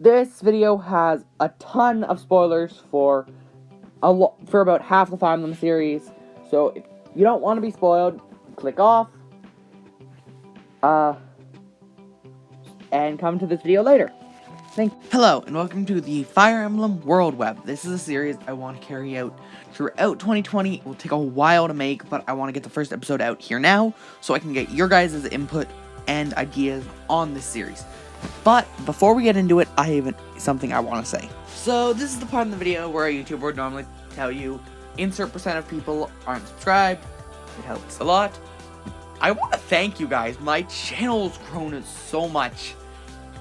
This video has a ton of spoilers for about half the Fire Emblem series, so if you don't want to be spoiled, click off, and come to this video later. Hello, and welcome to the Fire Emblem World Web. This is a series I want to carry out throughout 2020. It will take a while to make, but I want to get the first episode out here now, so I can get your guys' input and ideas on this series. But before we get into it, I have something I want to say. So this is the part of the video where a YouTuber would normally tell you insert percent of people aren't subscribed. It helps a lot. I want to thank you guys. My channel's grown so much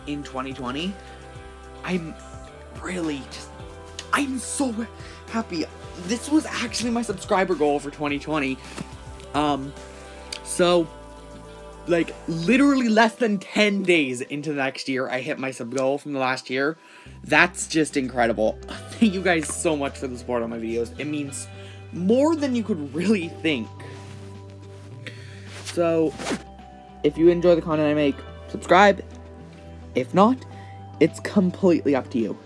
in 2020. I'm so happy. This was actually my subscriber goal for 2020. So like literally less than 10 days into the next year, I hit my sub goal from the last year. That's just incredible. Thank you guys so much for the support on my videos. It means more than you could really think. So if you enjoy the content I make, subscribe. If not, it's completely up to you.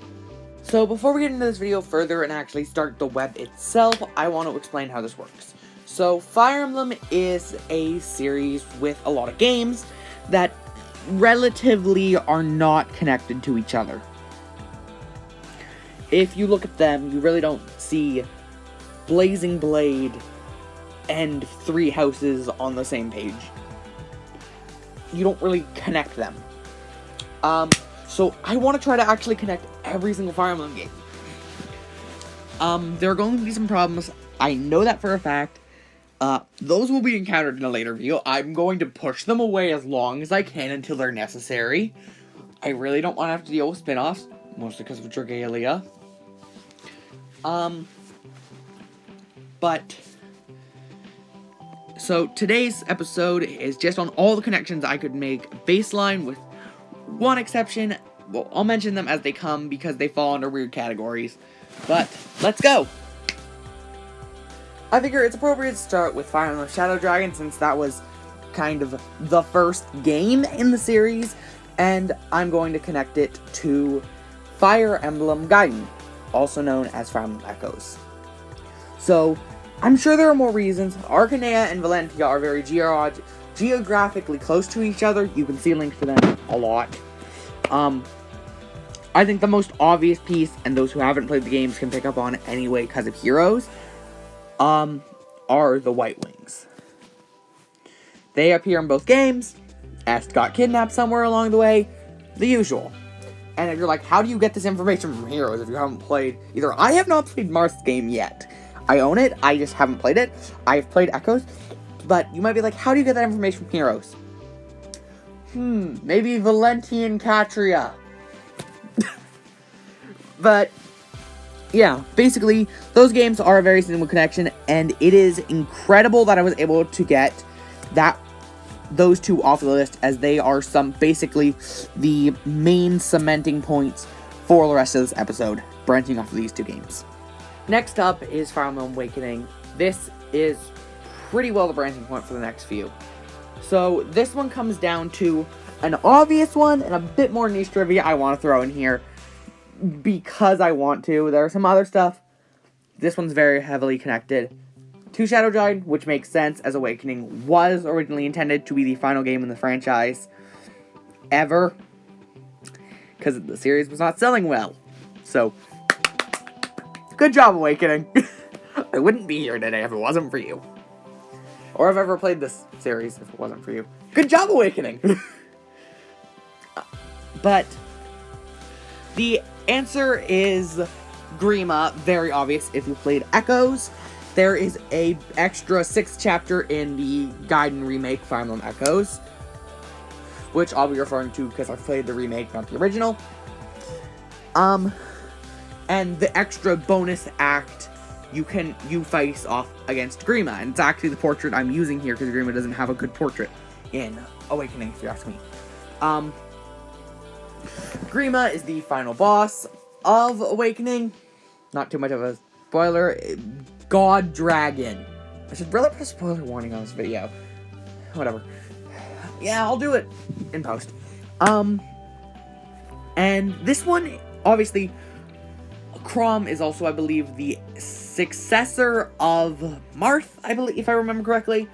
So before we get into this video further and actually start the web itself, I want to explain how this works. So Fire Emblem is a series with a lot of games that relatively are not connected to each other. If you look at them, you really don't see Blazing Blade and Three Houses on the same page. You don't really connect them. So I want to try to actually connect every single Fire Emblem game. There are going to be some problems. I know that for a fact. Those will be encountered in a later video. I'm going to push them away as long as I can until they're necessary. I really don't want to have to deal with spin-offs, mostly because of Dragalia. So today's episode is just on all the connections I could make baseline, with one exception. Well, I'll mention them as they come because they fall under weird categories. But let's go! I figure it's appropriate to start with Fire Emblem Shadow Dragon, since that was kind of the first game in the series, and I'm going to connect it to Fire Emblem Gaiden, also known as Fire Emblem Echoes. So, I'm sure there are more reasons. Archanea and Valentia are very geographically close to each other. You can see links to them a lot. I think the most obvious piece, and those who haven't played the games can pick up on it anyway because of heroes, are the White Wings. They appear in both games. Est got kidnapped somewhere along the way. The usual. And if you're like, how do you get this information from heroes if you haven't played either? I have not played Marth's game yet. I own it, I just haven't played it. I've played Echoes, but you might be like, how do you get that information from heroes? Maybe Valentia and Catria. But yeah, basically, those games are a very simple connection, and it is incredible that I was able to get those two off the list, as they are basically the main cementing points for the rest of this episode, branching off of these two games. Next up is Fire Emblem Awakening. This is pretty well the branching point for the next few. So this one comes down to an obvious one and a bit more niche trivia I want to throw in here, because I want to. There's some other stuff. This one's very heavily connected to Shadow Dragon, which makes sense, as Awakening was originally intended to be the final game in the franchise ever, because the series was not selling well. So, good job, Awakening. I wouldn't be here today if it wasn't for you. Or if I've ever played this series if it wasn't for you. Good job, Awakening! But the answer is Grima, very obvious if you played Echoes. There is a extra 6th chapter in the Gaiden remake, Fire Emblem Echoes, which I'll be referring to because I played the remake, not the original. And the extra bonus act, you face off against Grima, and it's actually the portrait I'm using here because Grima doesn't have a good portrait in Awakening, if you ask me. Grima is the final boss of Awakening. Not too much of a spoiler. God Dragon. I should really put a spoiler warning on this video. Whatever. Yeah, I'll do it in post. And this one, obviously, Chrom is also, I believe, the successor of Marth, I believe, if I remember correctly.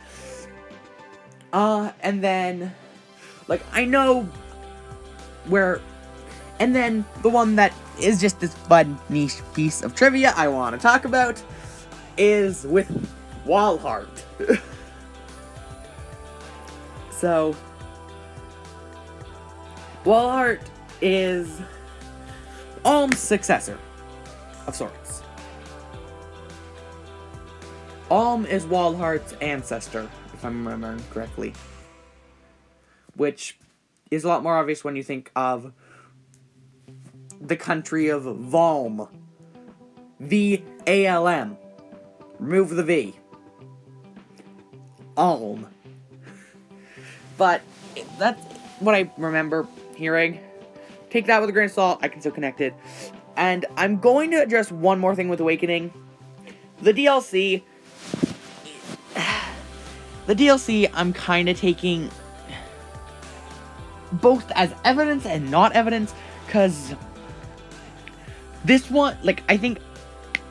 And then, like, I know where... And then, the one that is just this fun, niche piece of trivia I want to talk about is with Walhart. So, Walhart is Alm's successor, of sorts. Alm is Walhart's ancestor, if I'm remembering correctly. Which is a lot more obvious when you think of the country of Valm. V-A-L-M. Remove the V. Alm. But that's what I remember hearing. Take that with a grain of salt, I can still connect it. And I'm going to address one more thing with Awakening. The DLC, I'm kind of taking both as evidence and not evidence, because this one, like, I think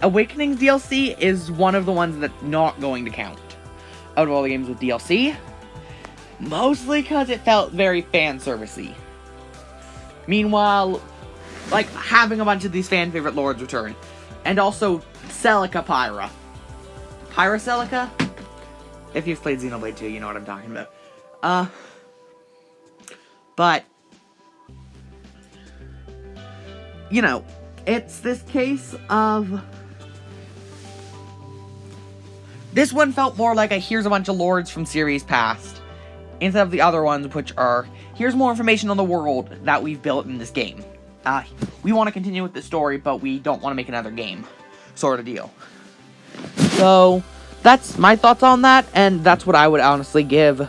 Awakening's DLC is one of the ones that's not going to count out of all the games with DLC. Mostly because it felt very fan-servicey. Meanwhile, like, having a bunch of these fan-favorite lords return. And also, Celica Pyra. Pyra Celica? If you've played Xenoblade 2, you know what I'm talking about. But, you know, it's this case of... This one felt more like a here's a bunch of lords from series past, instead of the other ones, which are, here's more information on the world that we've built in this game. We want to continue with the story, but we don't want to make another game, sort of deal. So, that's my thoughts on that, and that's what I would honestly give.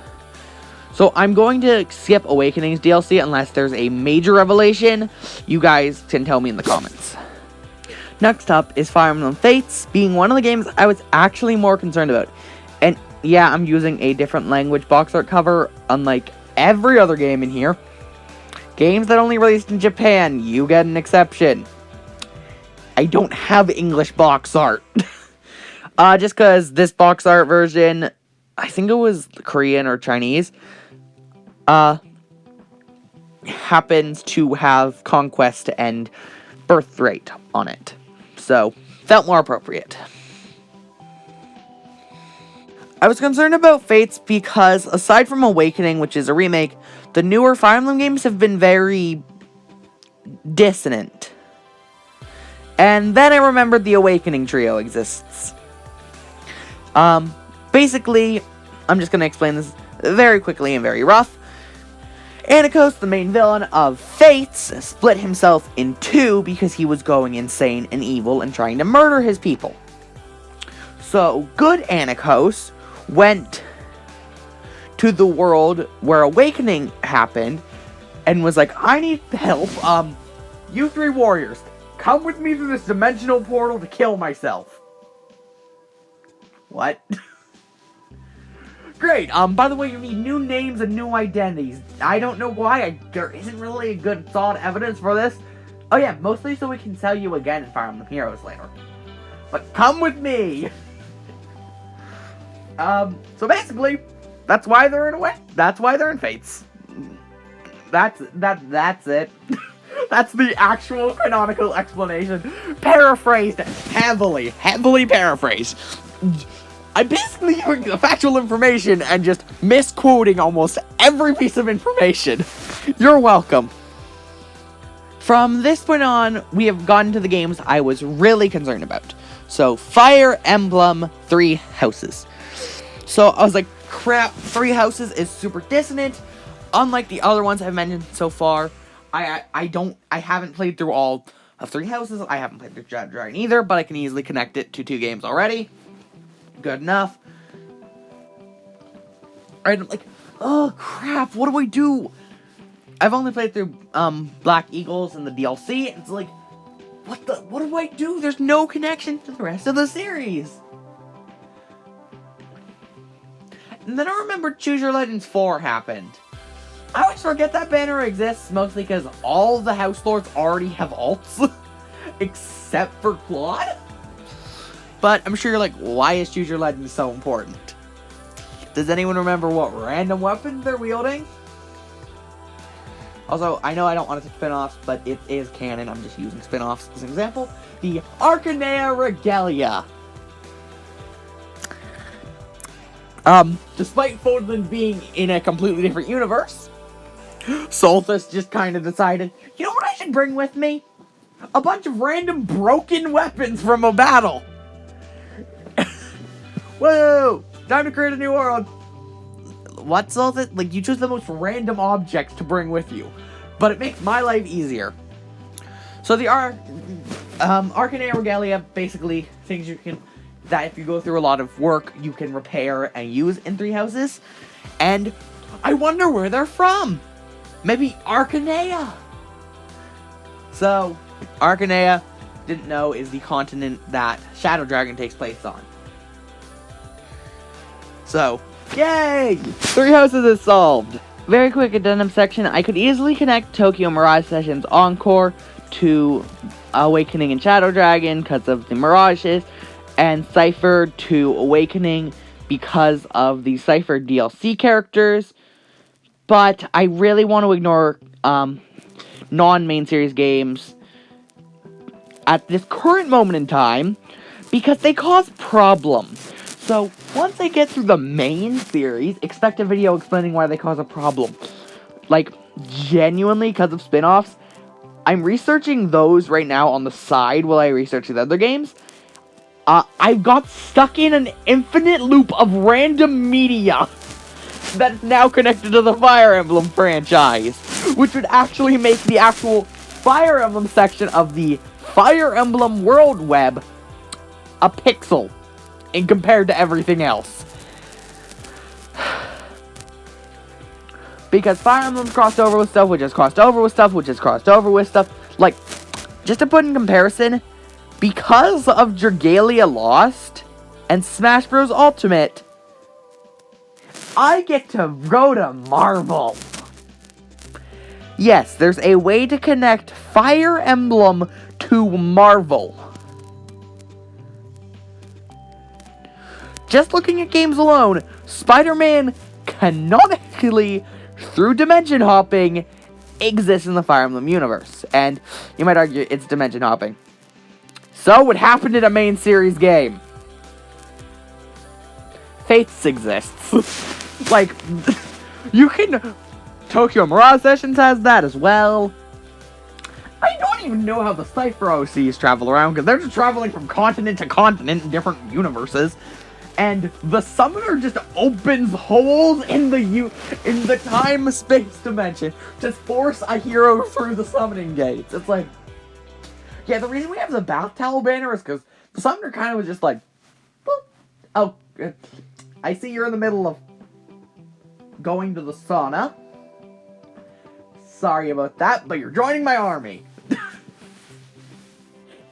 So, I'm going to skip Awakening's DLC unless there's a major revelation. You guys can tell me in the comments. Next up is Fire Emblem Fates, being one of the games I was actually more concerned about. And yeah, I'm using a different language box art cover, unlike every other game in here. Games that only released in Japan, you get an exception. I don't have English box art. Just because this box art version, I think it was Korean or Chinese, happens to have Conquest and Birthright on it. So, felt more appropriate. I was concerned about Fates because, aside from Awakening, which is a remake, the newer Fire Emblem games have been very dissonant. And then I remembered the Awakening trio exists. Basically, I'm just going to explain this very quickly and very rough. Anikos, the main villain of Fates, split himself in two because he was going insane and evil and trying to murder his people. So, good Anikos went to the world where Awakening happened and was like, I need help, you three warriors, come with me through this dimensional portal to kill myself. What? Great, by the way, you need new names and new identities. I don't know why, there isn't really a good solid evidence for this. Oh yeah, mostly so we can sell you again in Fire Emblem Heroes later. But come with me! So basically, that's why they're in a way. That's why they're in Fates. That's it. That's the actual canonical explanation. Paraphrased heavily paraphrased. I'm basically giving the factual information and just misquoting almost every piece of information. You're welcome. From this point on, we have gotten to the games I was really concerned about. So, Fire Emblem 3 Houses. So, I was like, crap, 3 Houses is super dissonant. Unlike the other ones I've mentioned so far, I haven't played through all of 3 Houses. I haven't played through Jet Dragon either, but I can easily connect it to 2 games already. Good enough. Alright, I'm like, oh crap, what do I do? I've only played through Black Eagles and the DLC, and it's like, what do I do? There's no connection to the rest of the series. And then I remember Choose Your Legends 4 happened. I always forget that banner exists, mostly because all the House Lords already have alts, except for Claude. But I'm sure you're like, why is Choose Your Legend so important? Does anyone remember what random weapons they're wielding? Also, I know I don't want to take spin-offs, but it is canon. I'm just using spin-offs as an example. The Archanea Regalia. Despite Fodlan being in a completely different universe, Solthus just kind of decided, you know what I should bring with me? A bunch of random broken weapons from a battle. Whoa! Time to create a new world. What's all that? Like, you choose the most random objects to bring with you, but it makes my life easier. So the Archanea Regalia, basically things you can, that if you go through a lot of work, you can repair and use in 3 houses. And I wonder where they're from. Maybe Archanea. So Archanea, didn't know, is the continent that Shadow Dragon takes place on. So, yay! 3 houses is solved. Very quick addendum section. I could easily connect Tokyo Mirage Sessions Encore to Awakening and Shadow Dragon because of the Mirages, and Cypher to Awakening because of the Cypher DLC characters. But I really want to ignore non-main series games at this current moment in time because they cause problems. So, once I get through the main series, expect a video explaining why they cause a problem. Like, genuinely, because of spin-offs. I'm researching those right now on the side while I research the other games. I've got stuck in an infinite loop of random media that's now connected to the Fire Emblem franchise, which would actually make the actual Fire Emblem section of the Fire Emblem World Web a pixel in compared to everything else. Because Fire Emblem's crossed over with stuff, which has crossed over with stuff, which has crossed over with stuff. Like, just to put in comparison, because of Dragalia Lost and Smash Bros. Ultimate, I get to go to Marvel. Yes, there's a way to connect Fire Emblem to Marvel. Just looking at games alone, Spider-Man canonically, through dimension hopping, exists in the Fire Emblem universe. And you might argue it's dimension hopping. So, what happened in a main series game? Fates exists. Like, you can... Tokyo Mirage Sessions has that as well. I don't even know how the Cypher OCs travel around, because they're just traveling from continent to continent in different universes. And the summoner just opens holes in the time-space dimension to force a hero through the summoning gates. It's like... Yeah, the reason we have the bath towel banner is because the summoner kind of was just like... Boop. Oh, I see you're in the middle of going to the sauna. Sorry about that, but you're joining my army.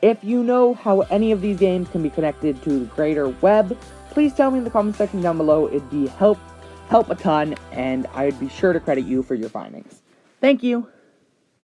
If you know how any of these games can be connected to the greater web, please tell me in the comment section down below. It'd be help a ton, and I'd be sure to credit you for your findings. Thank you.